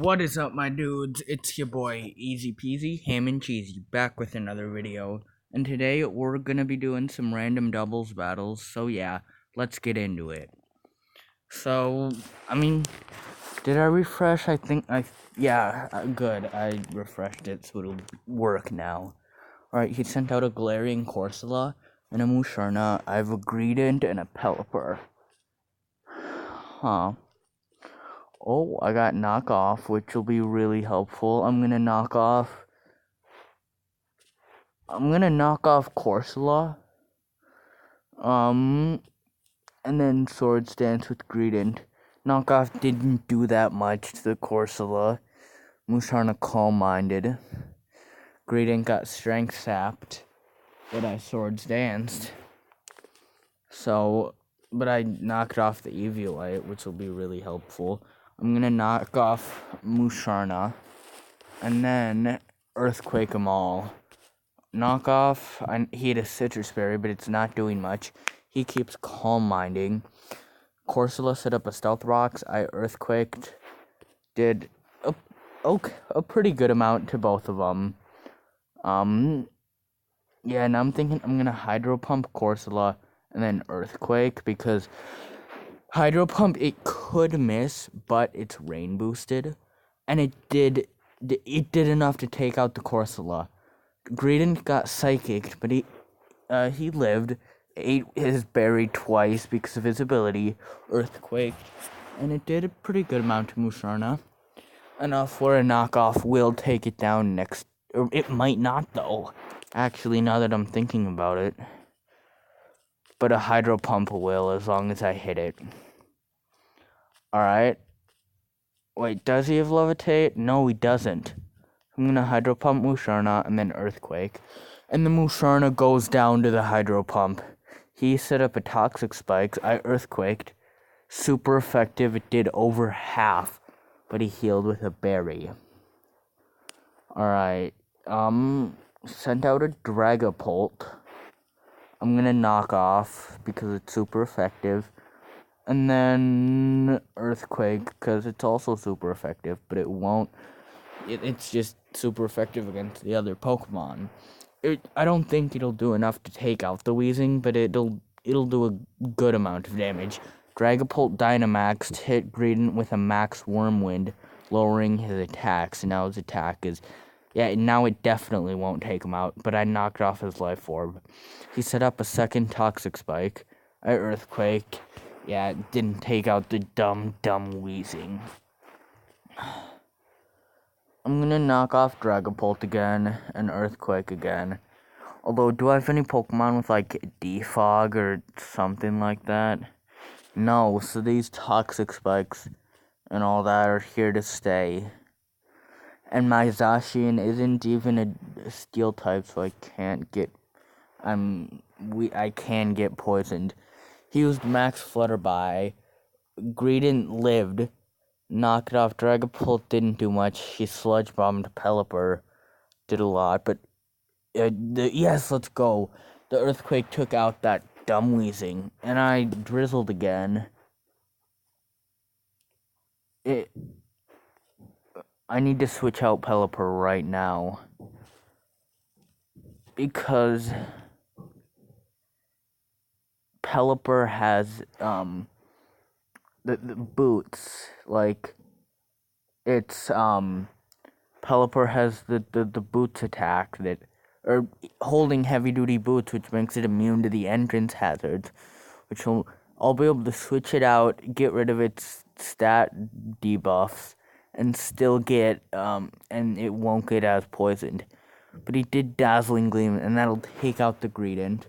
What is up, my dudes? It's your boy, Easy Peasy, Ham and Cheesy, back with another video. And today we're gonna be doing some random doubles battles, so yeah, let's get into it. So, did I refresh? Yeah, good. I refreshed it, so it'll work now. Alright, he sent out a Galarian Corsola and a Musharna. I have a Greedent and a Pelipper. Huh. Oh, I got knockoff, which will be really helpful. I'm gonna knock off Corsola. And then Swords Dance with Greedent. Knockoff didn't do that much to the Corsola. Musharna calm-minded. Greedent got Strength Sapped, but I Swords Danced. But I knocked off the Eviolite, which will be really helpful. I'm gonna knock off Musharna, and then Earthquake them all. Knockoff, he had a Citrus Berry, but it's not doing much. He keeps calm-minding. Corsola set up a Stealth Rocks. I Earthquaked. Did a pretty good amount to both of them. Yeah, now I'm thinking I'm gonna Hydro Pump Corsola and then Earthquake, because Hydro Pump, it could miss, but it's Rain Boosted, and it did enough to take out the Corsola. Greedent got Psychic, but he lived, ate his berry twice because of his ability, Earthquake, and it did a pretty good amount to Musharna. Enough where a knockoff will take it down next, or it might not though, actually, now that I'm thinking about it. But a Hydro Pump will, as long as I hit it. Alright. Wait, does he have Levitate? No, he doesn't. I'm gonna Hydro Pump Musharna and then Earthquake. And the Musharna goes down to the Hydro Pump. He set up a Toxic Spikes. I Earthquaked. Super effective. It did over half. But he healed with a berry. Alright. Sent out a Dragapult. I'm gonna knock off because it's super effective. And then Earthquake, because it's also super effective, but it won't. It's just super effective against the other Pokemon. I don't think it'll do enough to take out the Weezing, but it'll do a good amount of damage. Dragapult Dynamaxed hit Greedent with a Max Wormwind, lowering his attacks. And now his attack is... Yeah, now it definitely won't take him out, but I knocked off his Life Orb. He set up a second Toxic Spike. I Earthquake. Yeah, it didn't take out the dumb Weezing. I'm gonna knock off Dragapult again, and Earthquake again. Although, do I have any Pokemon with, like, Defog or something like that? No, so these Toxic Spikes and all that are here to stay. And my Zacian isn't even a Steel type, so I can't get... I can get poisoned. He used Max Flutterby. Greedent lived. Knocked it off. Dragapult didn't do much. He Sludge Bombed Pelipper. Did a lot, but... yes, let's go. The Earthquake took out that dumb Weezing, and I Drizzled again. I need to switch out Pelipper right now. Because... Pelipper has, the boots, like, it's, Pelipper has the boots attack that, or holding heavy-duty boots, which makes it immune to the entrance hazards, which I'll be able to switch it out, get rid of its stat debuffs, and still get, and it won't get as poisoned. But he did Dazzling Gleam, and that'll take out the Greedent.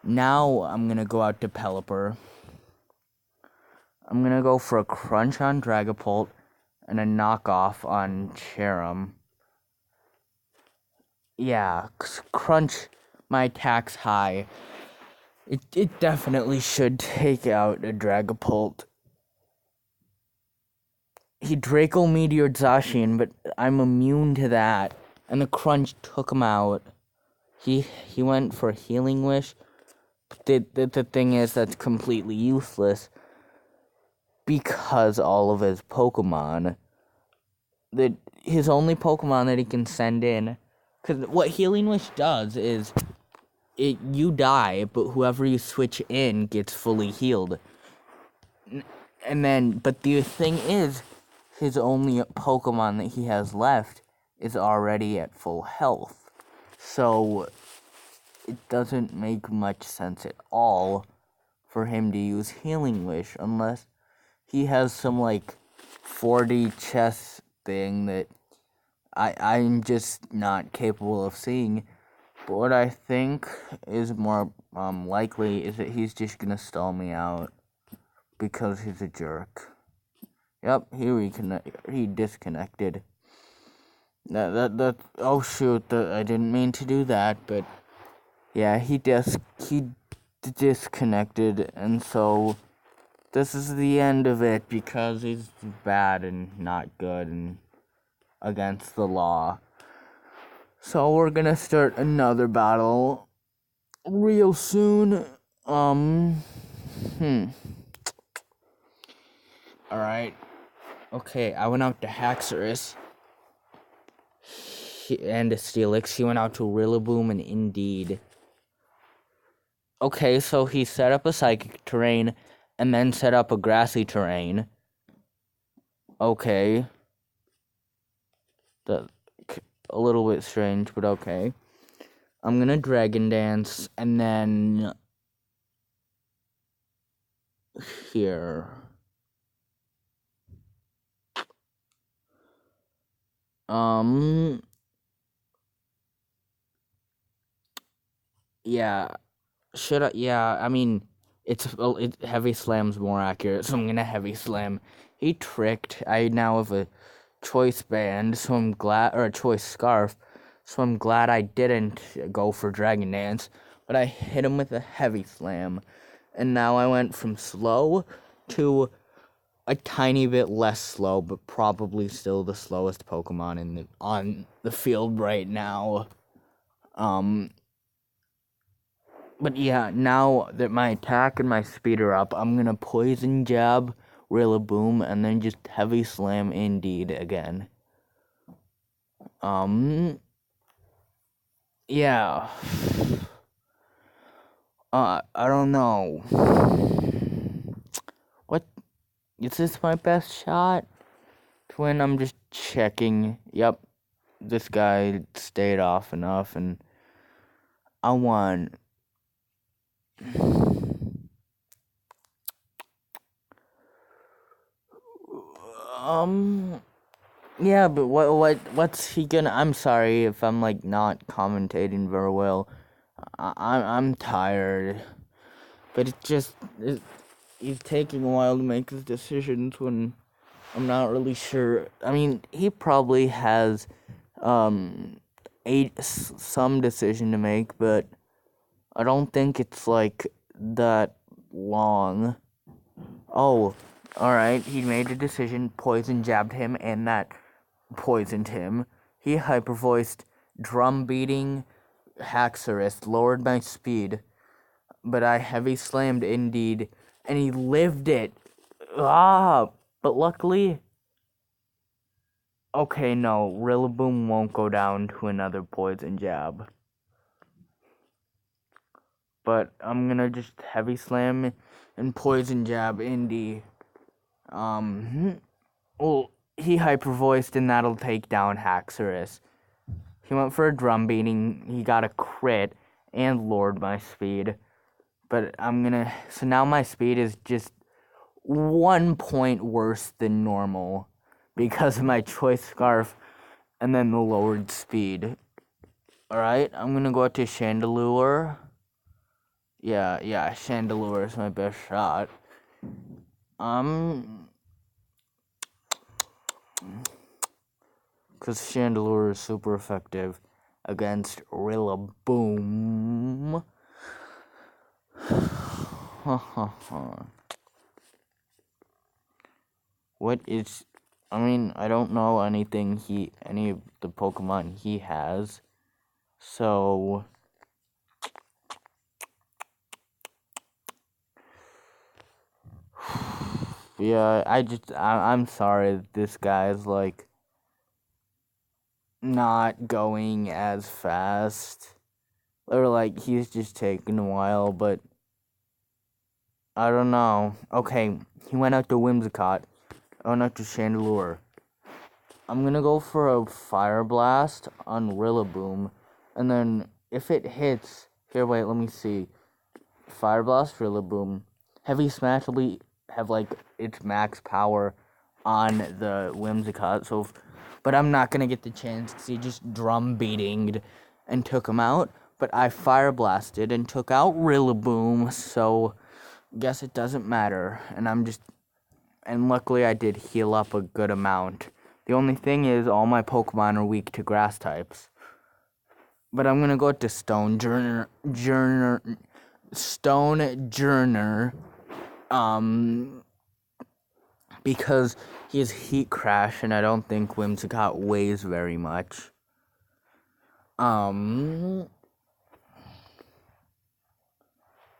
Now I'm gonna go out to Pelipper. I'm gonna go for a Crunch on Dragapult and a knockoff on Cherim. Yeah, Crunch, my attack's high. It definitely should take out a Dragapult. He Draco Meteored Zacian, but I'm immune to that. And the Crunch took him out. He went for Healing Wish. The thing is, that's completely useless, because all of his Pokemon that his only Pokemon that he can send in, because what Healing Wish does is you die, but whoever you switch in gets fully healed. And then, but the thing is, his only Pokemon that he has left is already at full health. So, it doesn't make much sense at all for him to use Healing Wish unless he has some, 4D chess thing that I'm just not capable of seeing. But what I think is more likely is that he's just gonna stall me out because he's a jerk. Yep, he disconnected. Oh shoot, I didn't mean to do that, but yeah, he disconnected, and so this is the end of it because he's bad and not good and against the law. So we're gonna start another battle real soon. Alright. Okay, I went out to Haxorus and to Steelix. He went out to Rillaboom and Indeed. Okay, so he set up a psychic terrain and then set up a grassy terrain. Okay. That's a little bit strange, but okay. I'm gonna Dragon Dance and then here. Yeah. Should I? Yeah, I mean, Heavy Slam's more accurate, so I'm gonna Heavy Slam. He tricked. I now have a Choice Band, so I'm glad, or a Choice Scarf, so I'm glad I didn't go for Dragon Dance, but I hit him with a Heavy Slam, and now I went from slow to a tiny bit less slow, but probably still the slowest Pokemon on the field right now. But yeah, now that my attack and my speed are up, I'm gonna Poison Jab, Rillaboom, and then just Heavy Slam Indeed again. Yeah. I don't know. What? Is this my best shot? Twin, I'm just checking. Yep. This guy stayed off enough, and I won. Yeah, but what's he gonna? I'm sorry if I'm not commentating very well. I'm tired, but he's taking a while to make his decisions when I'm not really sure. I mean, he probably has some decision to make, but I don't think it's that long. Oh, alright, he made a decision, Poison jabbed him, and that poisoned him. He hyper-voiced, drum beating Haxorus, lowered my speed, but I heavy slammed Indeed, and he lived it. But luckily, okay, no, Rillaboom won't go down to another poison jab. But I'm gonna just heavy slam and poison jab Indy. Well, he hyper voiced, and that'll take down Haxorus. He went for a drum beating. He got a crit and lowered my speed. But so now my speed is just 1 point worse than normal because of my Choice Scarf and then the lowered speed. Alright, I'm gonna go out to Chandelure. Yeah, Chandelure is my best shot. Because Chandelure is super effective against Rillaboom. I don't know any of the Pokemon he has, so yeah, I'm sorry that this guy is not going as fast. Or like he's just taking a while, but I don't know. Okay, he went out to Whimsicott. I went out to Chandelure. I'm gonna go for a Fire Blast on Rillaboom, and then if it hits, here, wait, let me see. Fire Blast, Rillaboom. Heavy Smash will have like its max power on the Whimsicott, so but I'm not gonna get the chance because he just drum beatinged and took him out. But I Fire Blasted and took out Rillaboom, so guess it doesn't matter. And luckily I did heal up a good amount. The only thing is all my Pokemon are weak to grass types. But I'm gonna go to Stone Journer, because he has Heat Crash, and I don't think Whimsicott weighs very much.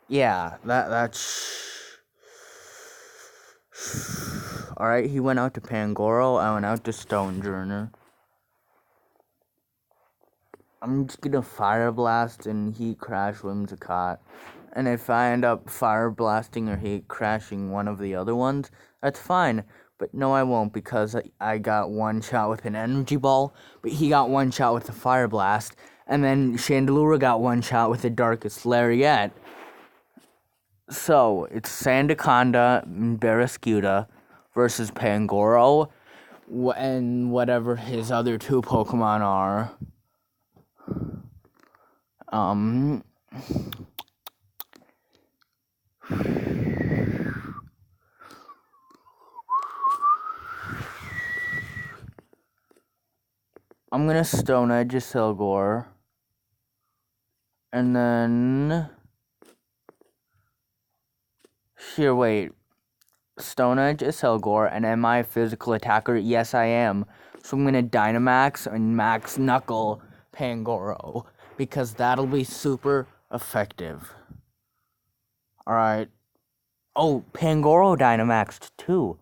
Yeah, that's... Alright, he went out to Pangoro, I went out to Stonejourner. I'm just gonna Fire Blast and Heat Crash Whimsicott. And if I end up Fire Blasting or Heat Crashing one of the other ones, that's fine. But no, I won't, because I got one shot with an Energy Ball, but he got one shot with a Fire Blast, and then Chandelure got one shot with the Darkest Lariat. So, it's Sandaconda and Barraskewda versus Pangoro, and whatever his other two Pokemon are. I'm gonna Stone Edge Selgor. And then... Here, wait. Stone Edge Selgor, and am I a physical attacker? Yes, I am. So I'm gonna Dynamax and Max Knuckle Pangoro, because that'll be super effective. Alright. Oh, Pangoro Dynamaxed too.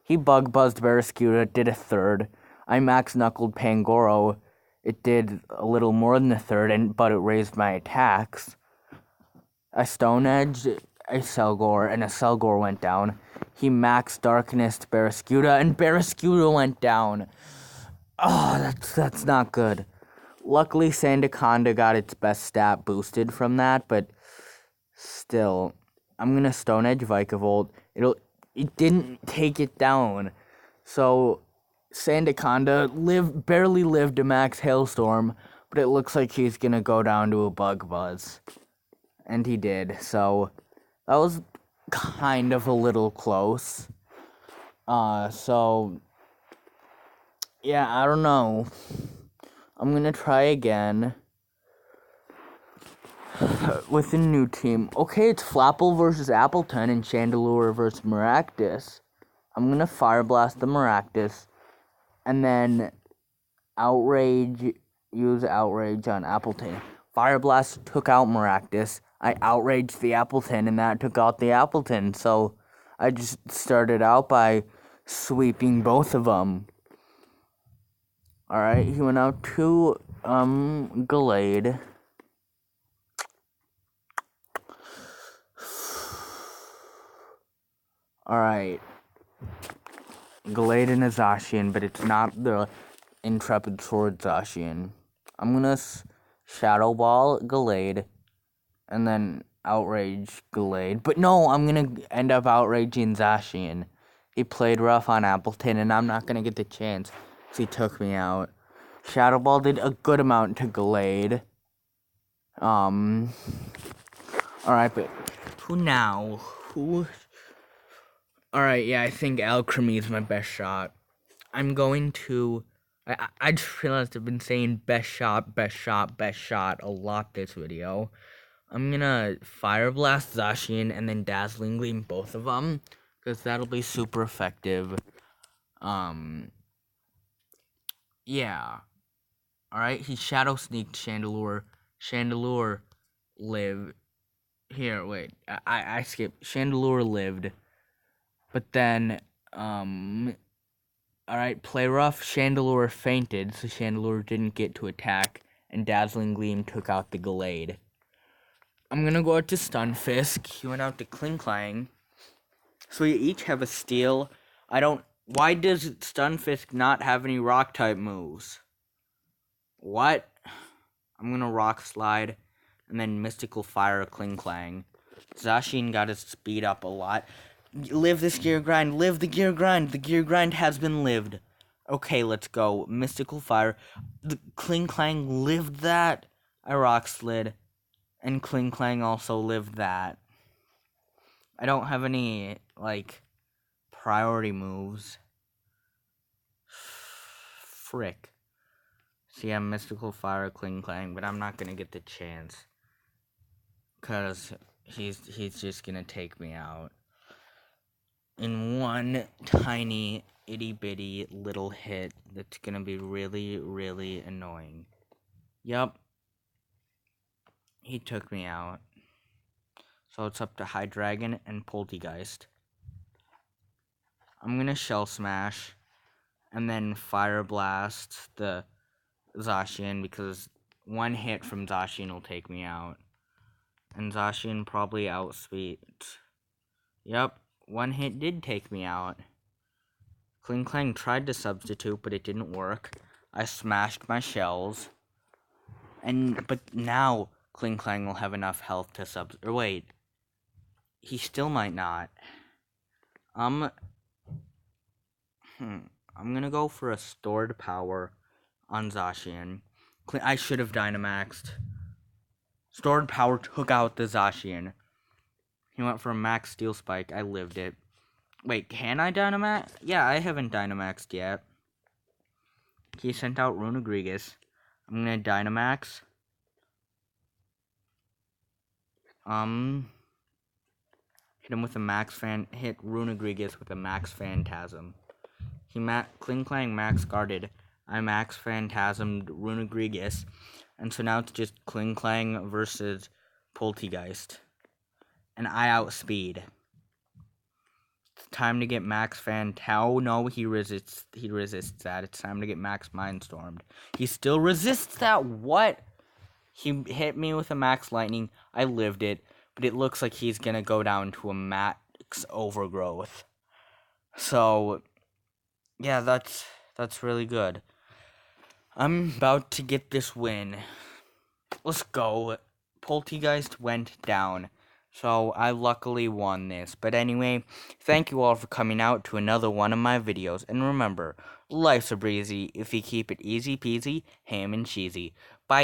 He Bug Buzzed Barraskewda, did a third. I Max Knuckled Pangoro. It did a little more than a third, but it raised my attacks. I Stone Edged a Selgor, and a Selgor went down. He Max Darkness Barraskewda, and Barraskewda went down. Oh, that's not good. Luckily, Sandaconda got its best stat boosted from that, but still, I'm gonna Stone Edge Vikavolt. It didn't take it down, so Sandaconda barely lived a Max Hailstorm, but it looks like he's gonna go down to a Bug Buzz, and he did. So that was kind of a little close. So yeah, I don't know. I'm gonna try again with a new team. Okay, it's Flapple versus Appleton and Chandelure versus Maractus. I'm gonna Fire Blast the Maractus, and then use Outrage on Appleton. Fire Blast took out Maractus. I outraged the Appleton, and that took out the Appleton. So I just started out by sweeping both of them. Alright, he went out to Gallade. Alright. Gallade and a Zacian, but it's not the Intrepid Sword Zacian. I'm gonna Shadow Ball Gallade, and then Outrage Gallade. But no, I'm gonna end up outraging Zacian. He played rough on Appleton, and I'm not gonna get the chance, because he took me out. Shadow Ball did a good amount to Gallade. Alright, but who now? Alright, yeah, I think Alchemy is my best shot. I'm going to... I just realized I've been saying best shot a lot this video. I'm gonna Fire Blast Zacian and then Dazzling Gleam both of them, because that'll be super effective. Yeah. Alright, he Shadow Sneaked Chandelure. Chandelure lived. Here, wait. I skipped. Chandelure lived. But then, Alright, play rough. Chandelure fainted, so Chandelure didn't get to attack, and Dazzling Gleam took out the Gallade. I'm gonna go out to Stunfisk. He went out to Klinklang. So we each have a steel. Why does Stunfisk not have any rock-type moves? What? I'm gonna Rock Slide, and then Mystical Fire Klinklang. Zacian got his speed up a lot. Live this gear grind. Live the gear grind. The gear grind has been lived. Okay, let's go. Mystical Fire. The Klinklang lived that. I Rock Slid. And Klinklang also lived that. I don't have any, priority moves. Frick. See, I'm Mystical Fire Klinklang, but I'm not gonna get the chance. Because he's just gonna take me out. In one tiny, itty-bitty little hit that's gonna be really, really annoying. Yup. He took me out. So it's up to Hydreigon and Poltegeist. I'm gonna Shell Smash. And then Fire Blast the Zacian, because one hit from Zacian will take me out. And Zacian probably outspeeds. Yep, one hit did take me out. Klinklang tried to substitute, but it didn't work. I smashed my shells. But now Klinklang will have enough health to or wait. He still might not. I'm gonna go for a stored power on Zacian. I should have Dynamaxed. Stored power took out the Zacian. He went for a max Steel Spike. I lived it. Wait, can I Dynamax? Yeah, I haven't Dynamaxed yet. He sent out Runegrigus. I'm gonna Dynamax. Hit him with a hit Runegrigus with a Max Phantasm. Klinklang Max Guarded. I Max Phantasmed Runegrigus. And so now it's just Klinklang versus Poltegeist. And I outspeed. It's time to get Max Oh no, he resists that. It's time to get Max Mindstormed. He still resists that. What? He hit me with a Max Lightning. I lived it. But it looks like he's gonna go down to a Max Overgrowth. So yeah, that's really good. I'm about to get this win. Let's go. Poltegeist went down. So I luckily won this. But anyway, thank you all for coming out to another one of my videos. And remember, life's a breezy if you keep it easy peasy, ham and cheesy. Bye.